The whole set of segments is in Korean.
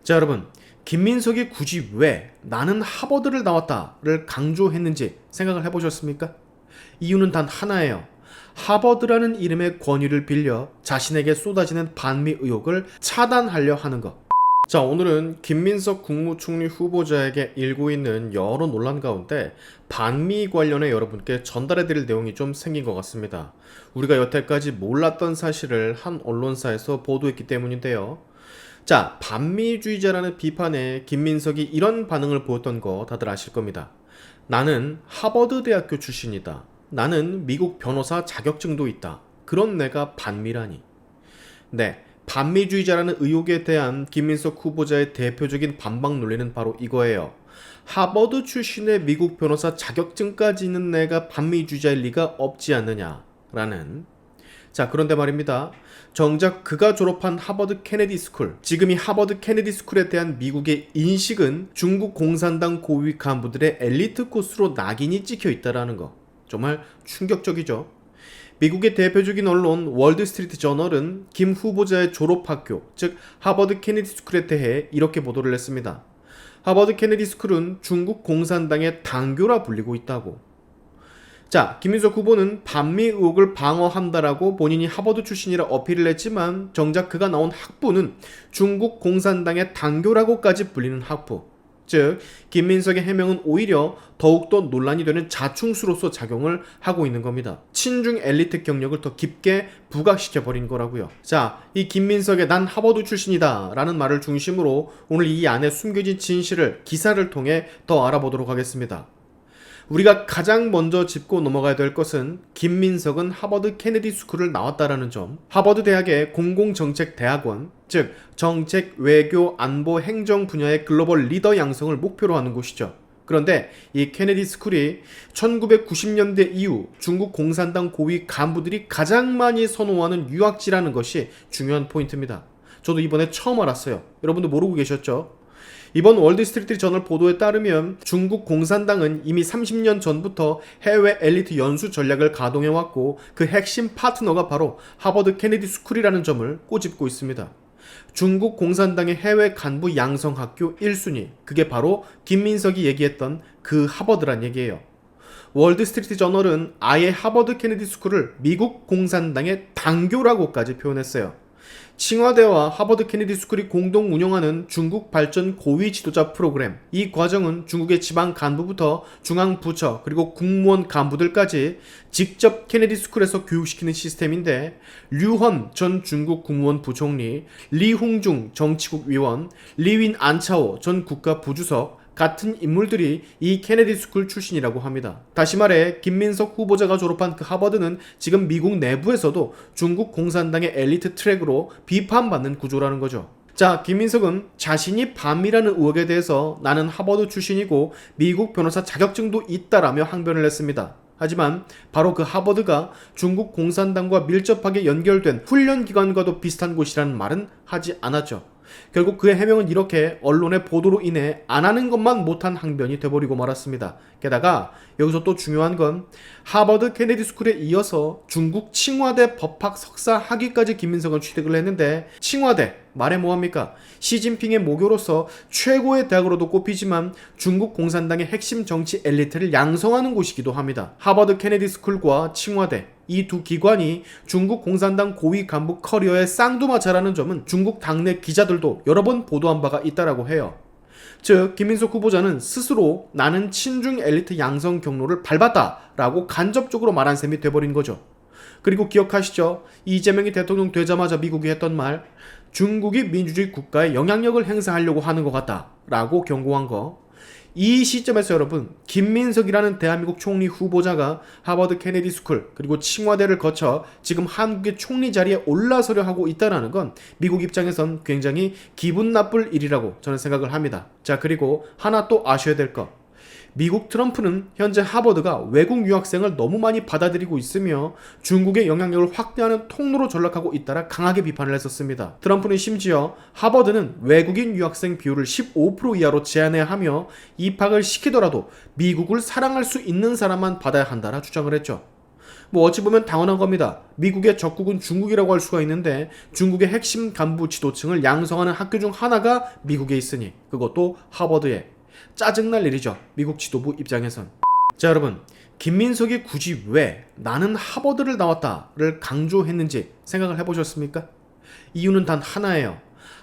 자, 여러분, 김민석이 굳이 왜 나는 하버드를 나왔다를 강조했는지 생각을 해보셨습니까? 이유는 단 하나예요. 하버드라는 이름의 권위를 빌려 자신에게 쏟아지는 반미 의혹을 차단하려 하는 것. 자, 오늘은 김민석 국무총리 후보자에게 일고 있는 여러 논란 가운데 반미 관련해 여러분께 전달해드릴 내용이 좀 생긴 것 같습니다. 우리가 여태까지 몰랐던 사실을 한 언론사에서 보도했기 때문인데요. 자, 반미주의자라는 비판에 김민석이 이런 반응을 보였던 거 다들 아실 겁니다. 나는 하버드 대학교 출신이다. 나는 미국 변호사 자격증도 있다. 그런 내가 반미라니. 네, 반미주의자라는 의혹에 대한 김민석 후보자의 대표적인 반박 논리는 바로 이거예요. 하버드 출신의 미국 변호사 자격증까지 있는 내가 반미주의자일 리가 없지 않느냐라는. 자, 그런데 말입니다. 정작 그가 졸업한 하버드 케네디 스쿨, 지금이 하버드 케네디 스쿨에 대한 미국의 인식은 중국 공산당 고위 간부들의 엘리트 코스로 낙인이 찍혀 있다는 거. 정말 충격적이죠. 미국의 대표적인 언론 월드스트리트 저널은 김 후보자의 졸업학교, 즉 하버드 케네디 스쿨에 대해 이렇게 보도를 했습니다. 하버드 케네디 스쿨은 중국 공산당의 당교라 불리고 있다고. 자, 김민석 후보는 반미 의혹을 방어한다라고 본인이 하버드 출신이라 어필을 했지만 정작 그가 나온 학부는 중국 공산당의 당교라고까지 불리는 학부. 즉, 김민석의 해명은 오히려 더욱더 논란이 되는 자충수로서 작용을 하고 있는 겁니다. 친중 엘리트 경력을 더 깊게 부각시켜버린 거라고요. 자, 이 김민석의 난 하버드 출신이다 라는 말을 중심으로 오늘 이 안에 숨겨진 진실을 기사를 통해 더 알아보도록 하겠습니다. 우리가 가장 먼저 짚고 넘어가야 될 것은 김민석은 하버드 케네디 스쿨을 나왔다라는 점. 하버드 대학의 공공정책대학원, 즉 정책, 외교, 안보, 행정 분야의 글로벌 리더 양성을 목표로 하는 곳이죠. 그런데 이 케네디 스쿨이 1990년대 이후 중국 공산당 고위 간부들이 가장 많이 선호하는 유학지라는 것이 중요한 포인트입니다. 저도 이번에 처음 알았어요. 여러분도 모르고 계셨죠? 이번 월드스트리트 저널 보도에 따르면 중국 공산당은 이미 30년 전부터 해외 엘리트 연수 전략을 가동해왔고 그 핵심 파트너가 바로 하버드 케네디 스쿨이라는 점을 꼬집고 있습니다. 중국 공산당의 해외 간부 양성학교 1순위, 그게 바로 김민석이 얘기했던 그 하버드란 얘기예요. 월드스트리트 저널은 아예 하버드 케네디 스쿨을 미국 공산당의 당교라고까지 표현했어요. 칭화대와 하버드 케네디 스쿨이 공동 운영하는 중국 발전 고위 지도자 프로그램. 이 과정은 중국의 지방 간부부터 중앙 부처 그리고 국무원 간부들까지 직접 케네디 스쿨에서 교육시키는 시스템인데, 류헌 전 중국 국무원 부총리, 리홍중 정치국 위원, 리윈 안차오 전 국가 부주석 같은 인물들이 이 케네디 스쿨 출신이라고 합니다. 다시 말해 김민석 후보자가 졸업한 그 하버드는 지금 미국 내부에서도 중국 공산당의 엘리트 트랙으로 비판받는 구조라는 거죠. 자, 김민석은 자신이 반미라는 의혹에 대해서 나는 하버드 출신이고 미국 변호사 자격증도 있다라며 항변을 했습니다. 하지만 바로 그 하버드가 중국 공산당과 밀접하게 연결된 훈련기관과도 비슷한 곳이라는 말은 하지 않았죠. 결국 그의 해명은 이렇게 언론의 보도로 인해 안 하는 것만 못한 항변이 돼버리고 말았습니다. 게다가 여기서 또 중요한 건 하버드 케네디 스쿨에 이어서 중국 칭화대 법학 석사 학위까지 김민석은 취득을 했는데, 칭화대 말해 뭐합니까? 시진핑의 모교로서 최고의 대학으로도 꼽히지만 중국 공산당의 핵심 정치 엘리트를 양성하는 곳이기도 합니다. 하버드 케네디 스쿨과 칭화대, 이 두 기관이 중국 공산당 고위 간부 커리어의 쌍두마차라는 점은 중국 당내 기자들도 여러 번 보도한 바가 있다라고 해요. 즉, 김민석 후보자는 스스로 나는 친중 엘리트 양성 경로를 밟았다라고 간접적으로 말한 셈이 돼버린 거죠. 그리고 기억하시죠? 이재명이 대통령 되자마자 미국이 했던 말, 중국이 민주주의 국가에 영향력을 행사하려고 하는 것 같다라고 경고한 거. 이 시점에서 여러분, 김민석이라는 대한민국 총리 후보자가 하버드 케네디 스쿨 그리고 칭화대를 거쳐 지금 한국의 총리 자리에 올라서려 하고 있다는 건 미국 입장에선 굉장히 기분 나쁠 일이라고 저는 생각을 합니다. 자, 그리고 하나 또 아셔야 될 거. 미국 트럼프는 현재 하버드가 외국 유학생을 너무 많이 받아들이고 있으며 중국의 영향력을 확대하는 통로로 전락하고 있다라 강하게 비판을 했었습니다. 트럼프는 심지어 하버드는 외국인 유학생 비율을 15% 이하로 제한해야 하며 입학을 시키더라도 미국을 사랑할 수 있는 사람만 받아야 한다라 주장을 했죠. 뭐 어찌 보면 당연한 겁니다. 미국의 적국은 중국이라고 할 수가 있는데 중국의 핵심 간부 지도층을 양성하는 학교 중 하나가 미국에 있으니 그것도 하버드에. 짜증날 일이죠. 미국 지도부 입장에선. 자 여러분, 김민석이 굳이 왜 나는 하버드를 나왔다를 강조했는지 생각을 해보셨습니까? 이유는 단 하나예요.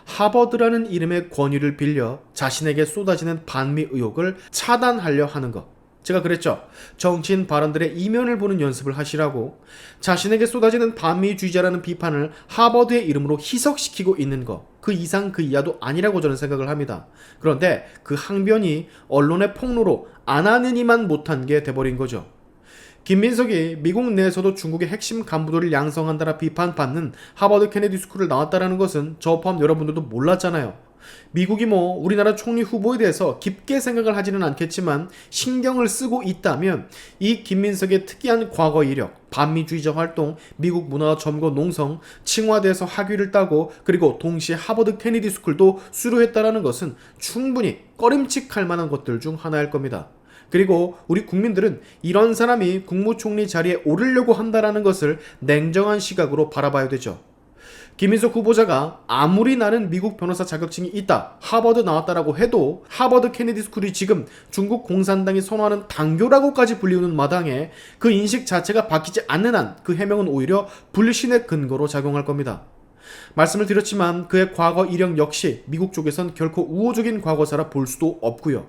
하버드라는 이름의 권위를 빌려 자신에게 쏟아지는 반미 의혹을 차단하려 하는 것. 제가 그랬죠. 정치인 발언들의 이면을 보는 연습을 하시라고. 자신에게 쏟아지는 반미주의자라는 비판을 하버드의 이름으로 희석시키고 있는 것. 그 이상 그 이하도 아니라고 저는 생각을 합니다. 그런데 그 항변이 언론의 폭로로 안 하느니만 못한 게 돼버린 거죠. 김민석이 미국 내에서도 중국의 핵심 간부들을 양성한다라 비판받는 하버드 케네디 스쿨을 나왔다라는 것은 저 포함 여러분들도 몰랐잖아요. 미국이 뭐 우리나라 총리 후보에 대해서 깊게 생각을 하지는 않겠지만 신경을 쓰고 있다면 이 김민석의 특이한 과거 이력, 반미주의자 활동, 미국 문화 점거 농성, 칭화대에서 학위를 따고 그리고 동시에 하버드 케네디 스쿨도 수료했다라는 것은 충분히 꺼림칙할 만한 것들 중 하나일 겁니다. 그리고 우리 국민들은 이런 사람이 국무총리 자리에 오르려고 한다라는 것을 냉정한 시각으로 바라봐야 되죠. 김민석 후보자가 아무리 나는 미국 변호사 자격증이 있다, 하버드 나왔다라고 해도 하버드 케네디 스쿨이 지금 중국 공산당이 선호하는 당교라고까지 불리우는 마당에 그 인식 자체가 바뀌지 않는 한 그 해명은 오히려 불신의 근거로 작용할 겁니다. 말씀을 드렸지만 그의 과거 이력 역시 미국 쪽에선 결코 우호적인 과거사라 볼 수도 없고요.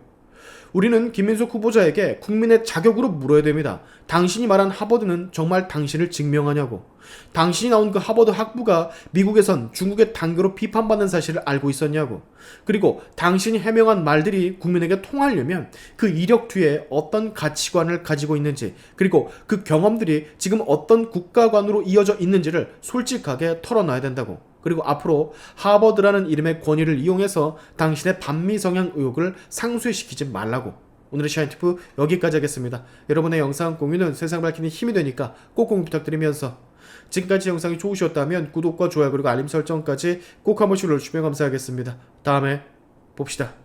우리는 김민석 후보자에게 국민의 자격으로 물어야 됩니다. 당신이 말한 하버드는 정말 당신을 증명하냐고. 당신이 나온 그 하버드 학부가 미국에선 중국의 당교로 비판받는 사실을 알고 있었냐고. 그리고 당신이 해명한 말들이 국민에게 통하려면 그 이력 뒤에 어떤 가치관을 가지고 있는지, 그리고 그 경험들이 지금 어떤 국가관으로 이어져 있는지를 솔직하게 털어놔야 된다고. 그리고 앞으로 하버드라는 이름의 권위를 이용해서 당신의 반미 성향 의혹을 상쇄시키지 말라고. 오늘의 샤인티프 여기까지 하겠습니다. 여러분의 영상 공유는 세상 밝히는 힘이 되니까 꼭 공유 부탁드리면서 지금까지 영상이 좋으셨다면 구독과 좋아요 그리고 알림 설정까지 꼭 한 번씩 눌러주시면 감사하겠습니다. 다음에 봅시다.